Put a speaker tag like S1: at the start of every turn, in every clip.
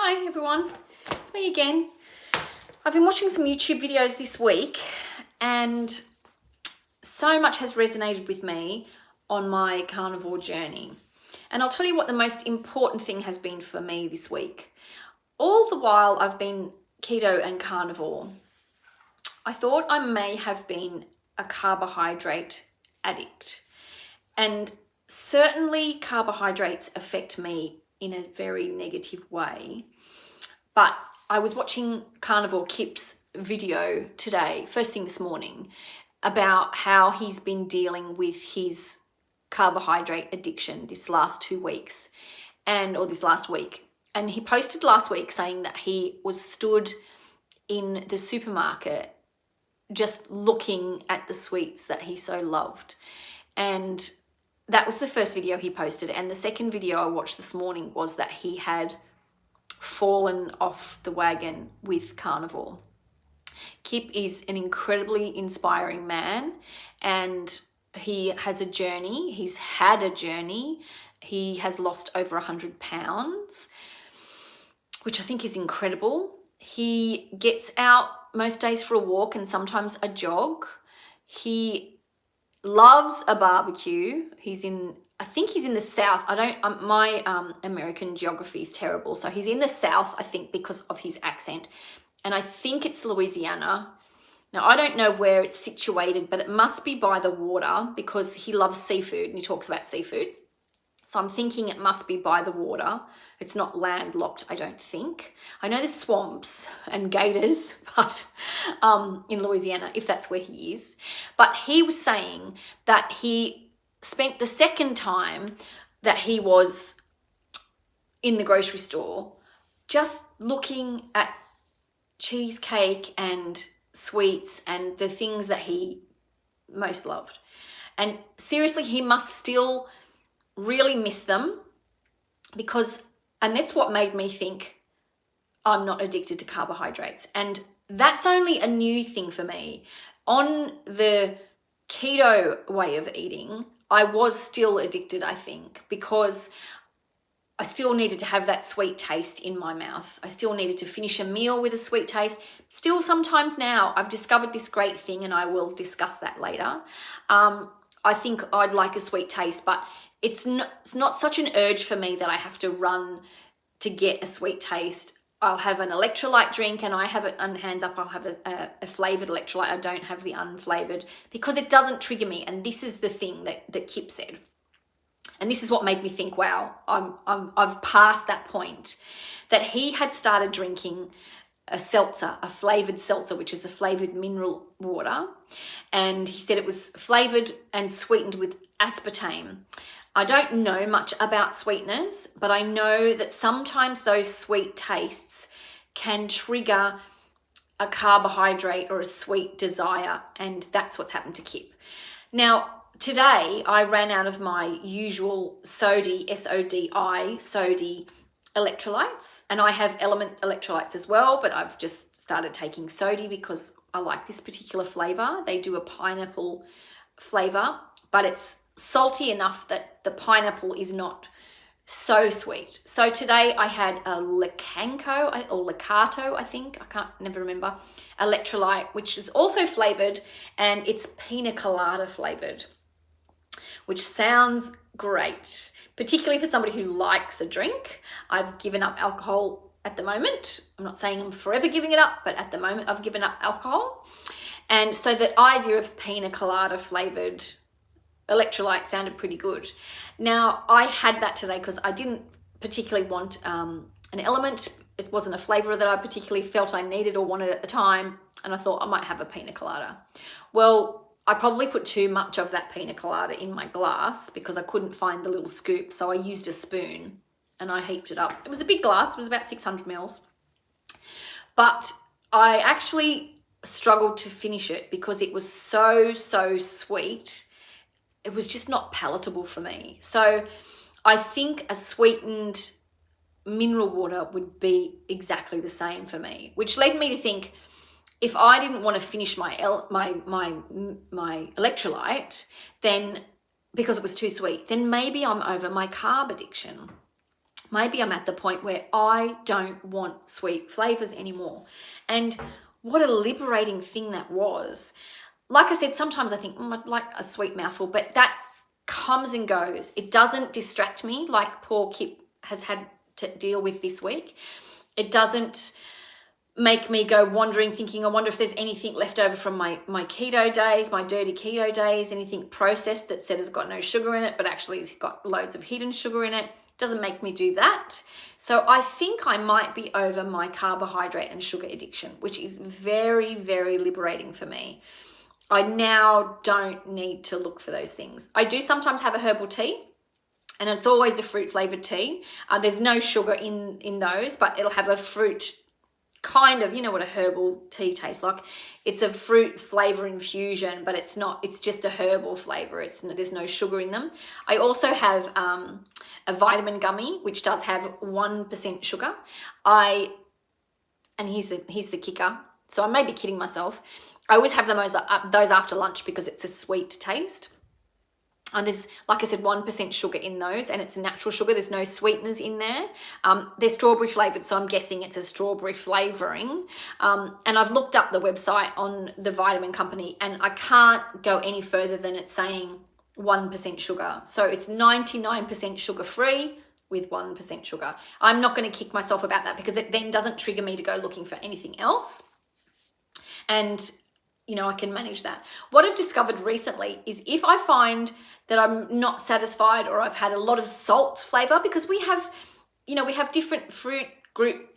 S1: Hi everyone, it's me again. I've been watching some YouTube videos this week and so much has resonated with me on my carnivore journey. And I'll tell you what the most important thing has been for me this week. All the while I've been keto and carnivore, I thought I may have been a carbohydrate addict. And certainly carbohydrates affect me in a very negative way. But I was watching Carnivore Kip's video today, first thing this morning, about how he's been dealing with his carbohydrate addiction this last 2 weeks or this last week. And he posted last week saying that he was stood in the supermarket just looking at the sweets that he so loved. And that was the first video he posted. And the second video I watched this morning was that he had fallen off the wagon with carnivore. Kip is an incredibly inspiring man and he has a journey. He's had a journey. He has lost over 100 pounds, which I think is incredible. He gets out most days for a walk and sometimes a jog. He loves a barbecue. I think he's in the South. My American geography is terrible. So he's in the South, I think, because of his accent. And I think it's Louisiana. Now, I don't know where it's situated, but it must be by the water because he loves seafood and he talks about seafood. So I'm thinking it must be by the water. It's not landlocked, I don't think. I know there's swamps and gators, but in Louisiana, if that's where he is. But he was saying that he spent the second time that he was in the grocery store just looking at cheesecake and sweets and the things that he most loved. And seriously, he must still really miss them and that's what made me think I'm not addicted to carbohydrates. And that's only a new thing for me. On the keto way of eating, I was still addicted, I think, because I still needed to have that sweet taste in my mouth. I still needed to finish a meal with a sweet taste. Still sometimes now, I've discovered this great thing and I will discuss that later. I think I'd like a sweet taste, but it's not such an urge for me that I have to run to get a sweet taste. I'll have an electrolyte drink and hands up, I'll have a flavored electrolyte. I don't have the unflavored because it doesn't trigger me. And this is the thing that Kip said. And this is what made me think, wow, I've passed that point, that he had started drinking a seltzer, a flavored seltzer, which is a flavored mineral water. And he said it was flavored and sweetened with aspartame. I don't know much about sweeteners, but I know that sometimes those sweet tastes can trigger a carbohydrate or a sweet desire, and that's what's happened to Kip. Now, today I ran out of my usual Sodi, S-O-D-I, Sodi electrolytes, and I have Element electrolytes as well, but I've just started taking Sodi because I like this particular flavor. They do a pineapple flavor, but it's salty enough that the pineapple is not so sweet. So today I had a Lacato, I think, never remember, electrolyte, which is also flavored, and it's pina colada flavored, which sounds great, particularly for somebody who likes a drink. I've given up alcohol at the moment. I'm not saying I'm forever giving it up, but at the moment I've given up alcohol. And so the idea of pina colada flavored electrolyte sounded pretty good. Now, I had that today because I didn't particularly want an Element. It wasn't a flavor that I particularly felt I needed or wanted at the time, and I thought I might have a pina colada. Well, I probably put too much of that pina colada in my glass because I couldn't find the little scoop, so I used a spoon and I heaped it up. It was a big glass, it was about 600 mils, but I actually struggled to finish it because it was so sweet. It was just not palatable for me. So I think a sweetened mineral water would be exactly the same for me, which led me to think if I didn't want to finish my electrolyte, then because it was too sweet, then maybe I'm over my carb addiction. maybe I'm at the point where I don't want sweet flavors anymore. And what a liberating thing that was. Like I said, sometimes I think, I'd like a sweet mouthful, but that comes and goes. It doesn't distract me like poor Kip has had to deal with this week. It doesn't make me go wandering thinking, I wonder if there's anything left over from my keto days, my dirty keto days, anything processed that said it's got no sugar in it, but actually it's got loads of hidden sugar in it. Doesn't make me do that. So I think I might be over my carbohydrate and sugar addiction, which is very, very liberating for me. I now don't need to look for those things. I do sometimes have a herbal tea, and it's always a fruit flavored tea. There's no sugar in those, but it'll have a fruit kind of, you know what a herbal tea tastes like. It's a fruit flavor infusion, but it's not, it's just a herbal flavor. There's no sugar in them. I also have a vitamin gummy, which does have 1% sugar. And here's the kicker. So I may be kidding myself. I always have those after lunch because it's a sweet taste. And there's, like I said, 1% sugar in those, and it's natural sugar. There's no sweeteners in there. They're strawberry flavored, so I'm guessing it's a strawberry flavoring. And I've looked up the website on the vitamin company, and I can't go any further than it's saying 1% sugar. So it's 99% sugar free with 1% sugar. I'm not going to kick myself about that because it then doesn't trigger me to go looking for anything else. And I can manage that. What I've discovered recently is if I find that I'm not satisfied or I've had a lot of salt flavor, because we have different fruit group,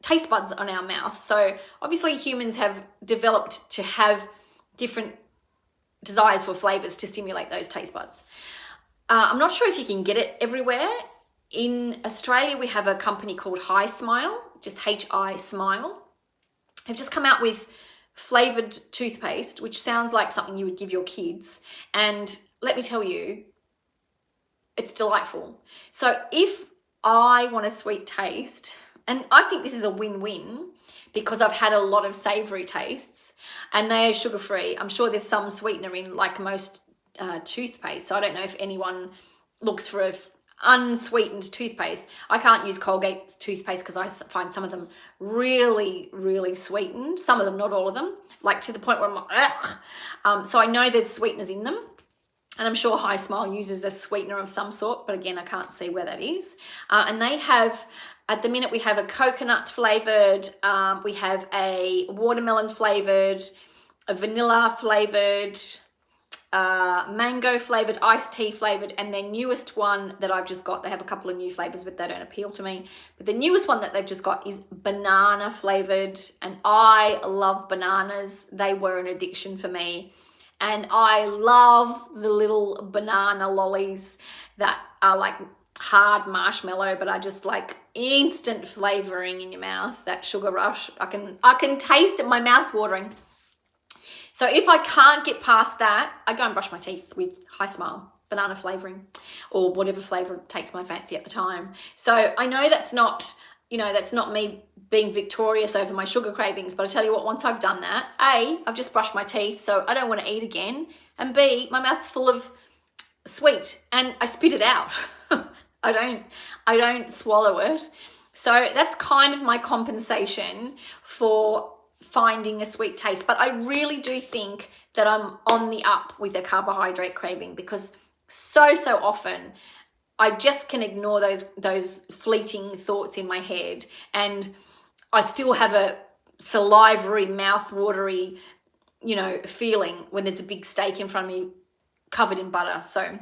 S1: taste buds on our mouth. So obviously humans have developed to have different desires for flavors to stimulate those taste buds. I'm not sure if you can get it everywhere. In Australia, we have a company called Hi Smile, just H-I Smile. They've just come out with flavored toothpaste, which sounds like something you would give your kids. And let me tell you, it's delightful. So if I want a sweet taste, and I think this is a win-win because I've had a lot of savory tastes and they're sugar-free. I'm sure there's some sweetener in like most toothpaste. So I don't know if anyone looks for a unsweetened toothpaste. I can't use Colgate's toothpaste because I find some of them really, really sweetened. Some of them, not all of them, like to the point where I'm like, ugh. So I know there's sweeteners in them. And I'm sure Hi Smile uses a sweetener of some sort, but again, I can't see where that is. And they have, at the minute, we have a coconut flavored, we have a watermelon flavored, a vanilla flavored, mango flavored, iced tea flavored, and their newest one that I've just got, they have a couple of new flavors, but they don't appeal to me. But the newest one that they've just got is banana flavored, and I love bananas. They were an addiction for me. And I love the little banana lollies that are like hard marshmallow, but are just like instant flavoring in your mouth, that sugar rush. I can taste it, my mouth's watering. So if I can't get past that, I go and brush my teeth with Hi Smile, banana flavoring, or whatever flavor takes my fancy at the time. So I know that's not me being victorious over my sugar cravings, but I tell you what, once I've done that, A, I've just brushed my teeth, so I don't want to eat again, and B, my mouth's full of sweet, and I spit it out. I don't swallow it. So that's kind of my compensation for finding a sweet taste. But I really do think that I'm on the up with a carbohydrate craving, because so often I just can ignore those fleeting thoughts in my head, and I still have a salivary, mouth-watery, feeling when there's a big steak in front of me covered in butter. So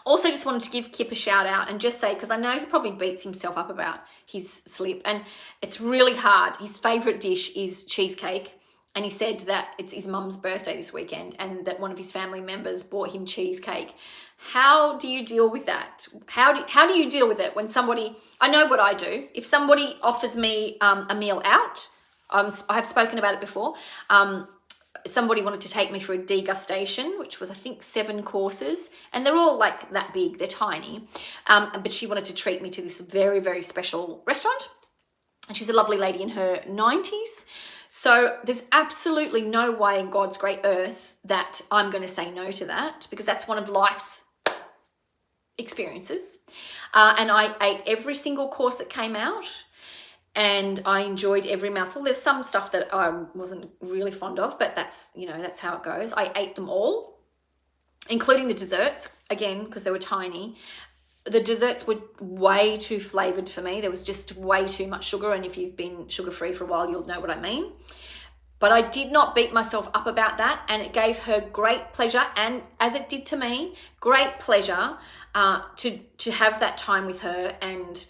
S1: also just wanted to give Kip a shout out and just say, because I know he probably beats himself up about his slip, and it's really hard. His favourite dish is cheesecake, and he said that it's his mum's birthday this weekend and that one of his family members bought him cheesecake. How do you deal with that? How do you deal with it when somebody, I know what I do. If somebody offers me a meal out, I have spoken about it before. Somebody wanted to take me for a degustation, which was, I think, 7 courses, and they're all like that big, they're tiny. But she wanted to treat me to this very, very special restaurant. And she's a lovely lady in her 90s. So there's absolutely no way in God's great earth that I'm going to say no to that, because that's one of life's experiences. And I ate every single course that came out, and I enjoyed every mouthful. There's some stuff that I wasn't really fond of, but that's, you know, that's how it goes. I ate them all, including the desserts, again, because they were tiny. The desserts were way too flavored for me. There was just way too much sugar, and if you've been sugar-free for a while, you'll know what I mean. But I did not beat myself up about that, and it gave her great pleasure, and as it did to me, great pleasure to have that time with her and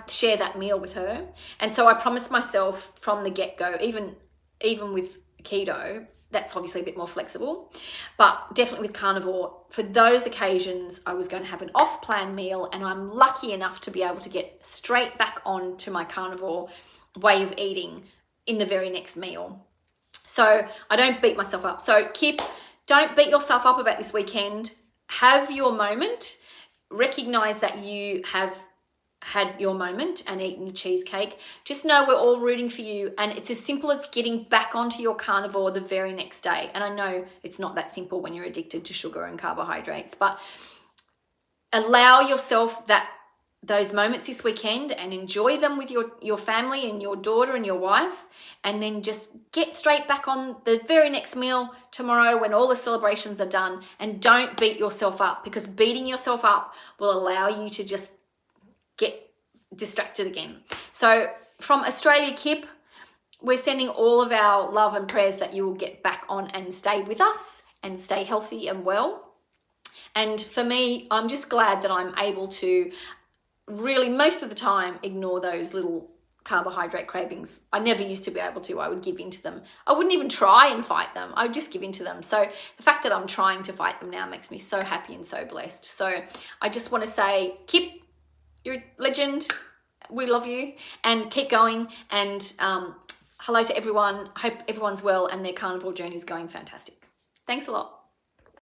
S1: share that meal with her. And so I promised myself from the get-go, even with keto, that's obviously a bit more flexible, but definitely with carnivore, for those occasions, I was going to have an off-plan meal, and I'm lucky enough to be able to get straight back on to my carnivore way of eating in the very next meal. So I don't beat myself up. So Kip, don't beat yourself up about this weekend. Have your moment. Recognize that you have had your moment and eaten the cheesecake. Just know we're all rooting for you, and it's as simple as getting back onto your carnivore the very next day. And I know it's not that simple when you're addicted to sugar and carbohydrates, but allow yourself those moments this weekend and enjoy them with your family and your daughter and your wife, and then just get straight back on the very next meal tomorrow when all the celebrations are done. And don't beat yourself up, because beating yourself up will allow you to just get distracted again. So from Australia, Kip, we're sending all of our love and prayers that you will get back on and stay with us and stay healthy and well. And for me, I'm just glad that I'm able to really most of the time ignore those little carbohydrate cravings. I never used to be able to. I would give in to them. I wouldn't even try and fight them. I would just give in to them. So the fact that I'm trying to fight them now makes me so happy and so blessed. So I just want to say, Kip, you're a legend. We love you, and keep going. And hello to everyone. Hope everyone's well and their carnivore journey is going fantastic. Thanks a lot.